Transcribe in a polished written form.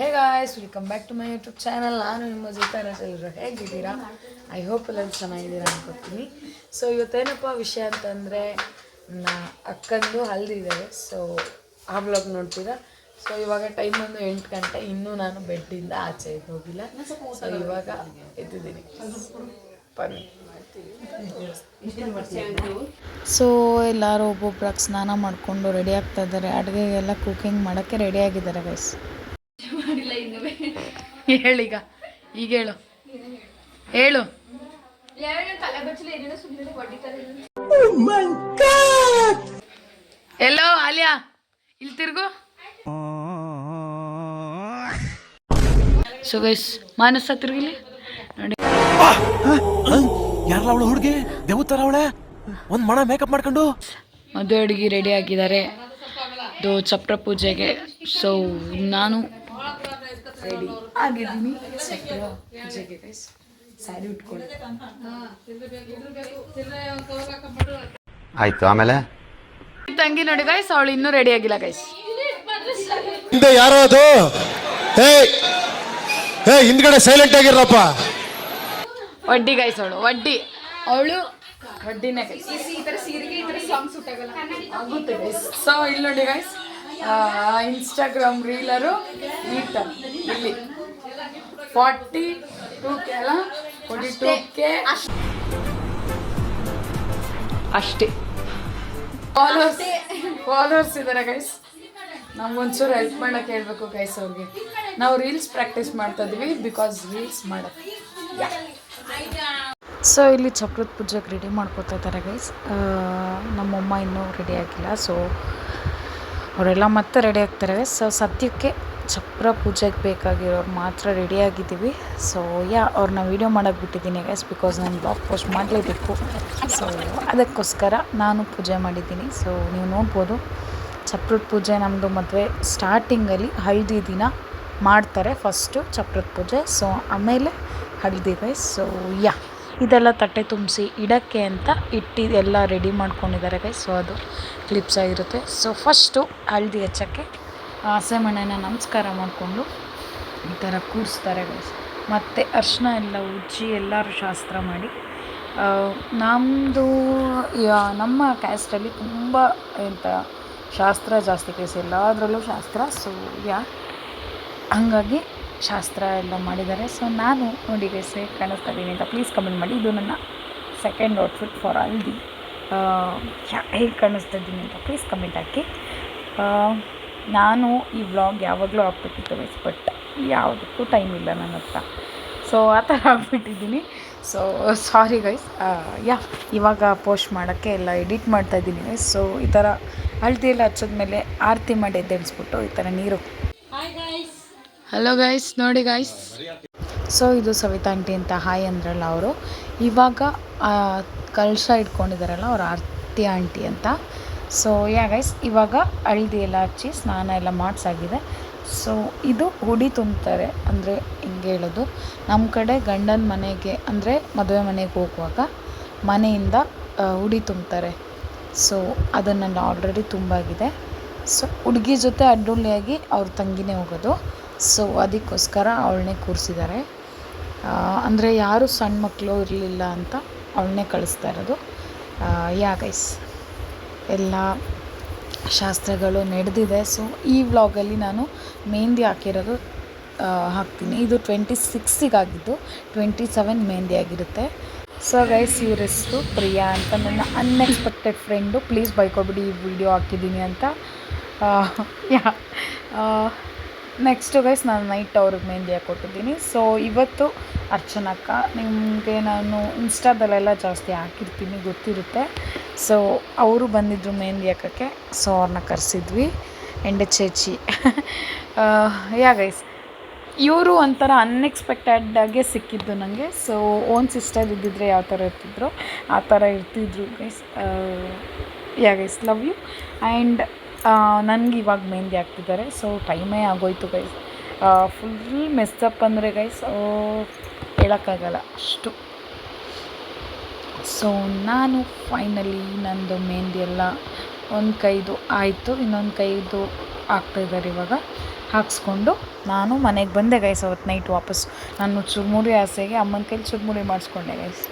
Hey guys, welcome back to my YouTube channel. ನಾನು ನಿಮ್ಮ ಜೊತೆ ಎಲ್ಲರೂ ಹೇಗಿದ್ದೀರಾ? ಐ ಹೋಪ್ ಎಲ್ಲರೂ ಚೆನ್ನಾಗಿದ್ದೀರಾ ಅನ್ಕೋತೀನಿ. ಸೊ ಇವತ್ತೇನಪ್ಪ ವಿಷಯ ಅಂತಂದರೆ, ನನ್ನ ಅಕ್ಕಂದು ಹಲ್ದಿದ್ದಾರೆ. ಸೊ ಆ ಬ್ಲಾಗ್ ನೋಡ್ತೀರಾ. ಸೊ ಇವಾಗ ಟೈಮ್ ಒಂದು 8 ಗಂಟೆ, ಇನ್ನೂ ನಾನು ಬೆಡ್ಡಿಂದ ಆಚೆ ಹೋಗಿಲ್ಲ. ಸೊ ಇವಾಗ ಎದ್ದಿದ್ದೀನಿ. ಬನ್ನಿ. ಸೊ ಎಲ್ಲರೂ ಒಬ್ಬೊಬ್ರಾಗಿ ಸ್ನಾನ ಮಾಡಿಕೊಂಡು ರೆಡಿ ಆಗ್ತಾ ಇದ್ದಾರೆ. ಅಡುಗೆಗೆಲ್ಲ ಕುಕಿಂಗ್ ಮಾಡೋಕ್ಕೆ ರೆಡಿ ಆಗಿದ್ದಾರೆ ಗೈಸ್. ಹೇಳೀಗ, ಈಗ ಹೇಳು. ಎಲ್ಲೋ ಆಲಿಯಾ, ಇಲ್ಲಿ ತಿರ್ಗು. ಸೊ ಗೈಸ್, ಮಾನಸ ತಿರ್ಗಿಲಿ ನೋಡಿ. ಯಾರಲ್ಲ ಅವಳು ಹುಡುಗಿ? ದೇವತರ ಅವಳೆ, ಒಂದ್ ಮಣ ಮೇಕಪ್ ಮಾಡ್ಕೊಂಡು ಮದುವೆ ಹುಡುಗಿ ರೆಡಿ ಆಗಿದ್ದಾರೆ ಚಪ್ರ ಪೂಜೆಗೆ. ಸೊ ನಾನು ರೆಡಿ ಆಗಿದ್ದೀನಿ ಚಪ್ರ ಪೂಜೆಗೆ ಗೈಸ್. ಸ್ಯಾರಿ ಉಟ್ಕೊಂಡು ಆಯ್ತು. ಆಮೇಲೆ ತಂಗಿ ನೋಡಿ ಗೈಸ್, ಅವಳು ಇನ್ನೂ ರೆಡಿ ಆಗಿಲ್ಲ ಗೈಸ್. ಯಾರೋ ಅದು? ಹಿಂದ್ಗಡೆ ಸೈಲೆಂಟ್ ಆಗಿರಪ್ಪ. ವಡ್ಡಿ ಗೈಸ್, ಅವಳು ವಡ್ಡಿನೇ ಗೈಸ್. ಆಗುತ್ತೆ ಗೈಸ್. ಸೊ ಇಲ್ಲಿ ನೋಡಿ ಗೈಸ್, ಇನ್ಸ್ಟಾಗ್ರಾಮ್ ರೀಲರು ಇಲ್ಲಿ 42K ಅಲ್ಲ, 42K ಅಷ್ಟೇ ಫಾಲೋವರ್ಸ್ ಇದ್ದಾರೆ ಗೈಸ್. ನಮ್ಗೊಂಚೂರು ಹೆಲ್ಪ್ ಮಾಡೋಕ್ಕೆ ಹೇಳ್ಬೇಕು ಗೈಸ್ ಅವ್ರಿಗೆ. ನಾವು ರೀಲ್ಸ್ ಪ್ರಾಕ್ಟೀಸ್ ಮಾಡ್ತಾ ಇದ್ವಿ, ಬಿಕಾಸ್ ರೀಲ್ಸ್ ಮಾಡೋಕ್ಕೆ. ಸೊ ಇಲ್ಲಿ ಚಪ್ರದ ಪೂಜೆಗೆ ರೆಡಿ ಮಾಡ್ಕೋತಾ ಇದ್ದಾರೆ ಗೈಸ್. ನಮ್ಮಮ್ಮ ಇನ್ನೂ ರೆಡಿ ಆಗಿಲ್ಲ. ಸೊ ಅವರೆಲ್ಲ ಮತ್ತೆ ರೆಡಿ ಆಗ್ತಾರೆ ಗೈಸ್. ಸೊ ಸದ್ಯಕ್ಕೆ ಚಪ್ರ ಪೂಜೆಗೆ ಬೇಕಾಗಿರೋರು ಮಾತ್ರ ರೆಡಿ ಆಗಿದ್ದೀವಿ. ಸೊ ಅವ್ರನ್ನ ವೀಡಿಯೋ ಮಾಡೋಕ್ಕೆ ಬಿಟ್ಟಿದ್ದೀನಿ ಗೈಸ್, ಬಿಕಾಸ್ ನಾನು ಬ್ಲಾಗ್ ಪೋಸ್ಟ್ ಮಾಡಲೇಬೇಕು. ಸೊ ಅದಕ್ಕೋಸ್ಕರ ನಾನು ಪೂಜೆ ಮಾಡಿದ್ದೀನಿ. ಸೊ ನೀವು ನೋಡ್ಬೋದು, ಚಪ್ರದ ಪೂಜೆ ನಮ್ಮದು ಮದುವೆ ಸ್ಟಾರ್ಟಿಂಗಲ್ಲಿ ಹಳದಿ ದಿನ ಮಾಡ್ತಾರೆ. ಫಸ್ಟು ಚಪ್ರದ ಪೂಜೆ, ಸೊ ಆಮೇಲೆ ಹಳದಿ ಗೈಸ್. ಸೊ ಇದೆಲ್ಲ ತಟ್ಟೆ ತುಂಬಿಸಿ ಇಡೋಕ್ಕೆ ಅಂತ ಎಲ್ಲ ರೆಡಿ ಮಾಡ್ಕೊಂಡಿದ್ದಾರೆ ಗೈಸ್. ಸೊ ಅದು ಕ್ಲಿಪ್ಸ್ ಆಗಿರುತ್ತೆ. ಸೊ ಫಸ್ಟು ಹಳದಿ ಹಚ್ಚೋಕ್ಕೆ ಹಸೆಮಣೆನ ನಮಸ್ಕಾರ ಮಾಡಿಕೊಂಡು ಈ ಥರ ಕೂರಿಸ್ತಾರೆ ಗೈಸ್. ಮತ್ತು ಅರ್ಶಿನ ಎಲ್ಲ ಉಜ್ಜಿ ಎಲ್ಲರೂ ಶಾಸ್ತ್ರ ಮಾಡಿ, ನಮ್ಮ ಕ್ಯಾಸ್ಟಲ್ಲಿ ತುಂಬ ಶಾಸ್ತ್ರ ಜಾಸ್ತಿ ಕೇಸ್, ಎಲ್ಲದರಲ್ಲೂ ಶಾಸ್ತ್ರ. ಸೊ ಹಂಗಾಗಿ ಶಾಸ್ತ್ರ ಎಲ್ಲ ಮಾಡಿದ್ದಾರೆ. ಸೊ ನಾನು ನೋಡಿ ಗೈಸ್ ಹೇಗೆ ಕಾಣಿಸ್ತಾ ಇದ್ದೀನಿ ಅಂತ ಪ್ಲೀಸ್ ಕಮೆಂಟ್ ಮಾಡಿ. ಇದು ನನ್ನ ಸೆಕೆಂಡ್ ಔಟ್ಫಿಟ್ ಫಾರ್ ಹಲ್ದಿ. ಹೇಗೆ ಕಾಣಿಸ್ತಾ ಇದ್ದೀನಿ ಅಂತ ಪ್ಲೀಸ್ ಕಮೆಂಟ್ ಹಾಕಿ. ನಾನು ಈ ವ್ಲಾಗ್ ಯಾವಾಗಲೂ ಹಾಕ್ಬೇಕಿತ್ತು ಗೈಸ್, ಬಟ್ ಯಾವುದಕ್ಕೂ ಟೈಮ್ ಇಲ್ಲ ನನ್ನ ಹತ್ರ. ಸೊ ಆ ಥರ ಆಗ್ಬಿಟ್ಟಿದ್ದೀನಿ. So sorry guys. ಇವಾಗ ಪೋಸ್ಟ್ ಮಾಡೋಕ್ಕೆ ಎಲ್ಲ ಎಡಿಟ್ ಮಾಡ್ತಾಯಿದ್ದೀನಿ ಗೈಸ್. ಸೊ ಈ ಥರ ಹಳದಿ ಎಲ್ಲ ಹಚ್ಚೋದ್ಮೇಲೆ ಆರತಿ ಮಾಡಿ ಎದ್ದೇಳಿಸ್ಬಿಟ್ಟು ಈ ಥರ ನೀರು. ಹಲೋ ಗೈಸ್, ನೋಡಿ ಗೈಸ್. ಸೊ ಇದು ಸವಿತಾ ಆಂಟಿ ಅಂತ ಹಾಯ್ ಅಂದ್ರಲ್ಲ ಅವರು. ಇವಾಗ ಕಲಶ ಇಟ್ಕೊಂಡಿದ್ದಾರಲ್ಲ ಅವ್ರು ಆರತಿ ಆಂಟಿ ಅಂತ. ಸೊ ಗೈಸ್, ಇವಾಗ ಹಳದಿ ಎಲ್ಲ ಹಚ್ಚಿ ಸ್ನಾನ ಎಲ್ಲ ಮಾಡಿಸಾಗಿದೆ. ಸೊ ಇದು ಹುಡಿ ತುಂಬ್ತಾರೆ. ಅಂದರೆ ಹಿಂಗೆ ಹೇಳೋದು, ನಮ್ಮ ಕಡೆ ಗಂಡನ ಮನೆಗೆ ಅಂದರೆ ಮದುವೆ ಮನೆಗೆ ಹೋಗುವಾಗ ಮನೆಯಿಂದ ಹುಡಿ ತುಂಬ್ತಾರೆ. ಸೊ ಅದನ್ನೆಲ್ಲ ಆಲ್ರೆಡಿ ತುಂಬಾಗಿದೆ. ಸೊ ಹುಡುಗಿ ಜೊತೆ ಅಡ್ಡೊಳ್ಳೆಯಾಗಿ ಅವ್ರ ತಂಗಿನೇ ಹೋಗೋದು. ಸೊ ಅದಕ್ಕೋಸ್ಕರ ಅವಳನ್ನೇ ಕೂರಿಸಿದ್ದಾರೆ. ಅಂದರೆ ಯಾರು ಸಣ್ಣ ಮಕ್ಕಳು ಇರಲಿಲ್ಲ ಅಂತ ಅವಳನ್ನೇ ಕಳಿಸ್ತಾ ಇರೋದು. ಗೈಸ್, ಎಲ್ಲ ಶಾಸ್ತ್ರಗಳು ನಡೆದಿದೆ. ಸೊ ಈ ವ್ಲಾಗಲ್ಲಿ ನಾನು ಮೆಹಂದಿ ಹಾಕಿರೋದು ಹಾಕ್ತೀನಿ. ಇದು 26 ಆಗಿದ್ದು 27 ಮೆಹಂದಿ ಆಗಿರುತ್ತೆ. ಸೊ ಗೈಸ್, ಇವ್ರ ಹೆಸರು ಪ್ರಿಯಾ ಅಂತ, ನನ್ನ ಅನ್ಎಕ್ಸ್ಪೆಕ್ಟೆಡ್ ಫ್ರೆಂಡು. ಪ್ಲೀಸ್ ಬೈಕೋಬಿಡಿ ಈ ವಿಡಿಯೋ ಹಾಕಿದ್ದೀನಿ ಅಂತ. ನೆಕ್ಸ್ಟು ಗೈಸ್, ನಾನು ನೈಟ್ ಅವ್ರಿಗೆ ಮೆಹಂದಿ ಹಾಕ್ಕೊಟ್ಟಿದ್ದೀನಿ. ಸೊ ಇವತ್ತು ಅರ್ಚನಕ್ಕ, ನಿಮಗೆ ನಾನು ಇನ್ಸ್ಟಾದಲ್ಲೆಲ್ಲ ಜಾಸ್ತಿ ಹಾಕಿರ್ತೀನಿ, ಗೊತ್ತಿರುತ್ತೆ. ಸೊ ಅವರು ಬಂದಿದ್ದರು ಮೆಹಂದಿ ಹಾಕೋಕ್ಕೆ. ಸೊ ಅವ್ರನ್ನ ಕರೆಸಿದ್ವಿ, ಎಂಡೆ ಚೇಚಿ. ಗೈಸ್, ಇವರು ಒಂಥರ ಅನ್ಎಕ್ಸ್ಪೆಕ್ಟೆಡಾಗೆ ಸಿಕ್ಕಿದ್ದು ನನಗೆ. ಸೊ ಓನ್ ಸಿಸ್ಟರ್ ಇದ್ದಿದ್ರೆ ಯಾವ ಥರ ಇರ್ತಿದ್ರು ಆ ಥರ ಇರ್ತಿದ್ರು guys. Guys, love you. And ನನಗೆ ಇವಾಗ ಮೆಹಂದಿ ಹಾಕ್ತಿದ್ದಾರೆ. ಸೊ ಟೈಮೇ ಆಗೋಯ್ತು ಗೈಸ್. ಫುಲ್ ಮೆಸ್ಸಪ್ ಅಂದರೆ ಗೈಸ್ ಹೇಳೋಕ್ಕಾಗಲ್ಲ ಅಷ್ಟು. ಸೊ ನಾನು ಫೈನಲಿ ನಂದು ಮೆಹಂದಿ ಎಲ್ಲ ಒಂದು ಕೈದು ಆಯಿತು, ಇನ್ನೊಂದು ಕೈದು ಆಗ್ತಾಯಿದ್ದಾರೆ ಇವಾಗ. ಹಾಕ್ಸ್ಕೊಂಡು ನಾನು ಮನೆಗೆ ಬಂದೆ ಗೈಸ್ ಅವತ್ತು ನೈಟ್ ವಾಪಸ್. ನಾನು ಚುರುಮುರಿ ಆಸೆಗೆ ಅಮ್ಮನ ಕೈಲಿ ಚುರುಮುರಿ ಮಾಡಿಸ್ಕೊಂಡೆ ಗೈಸ್.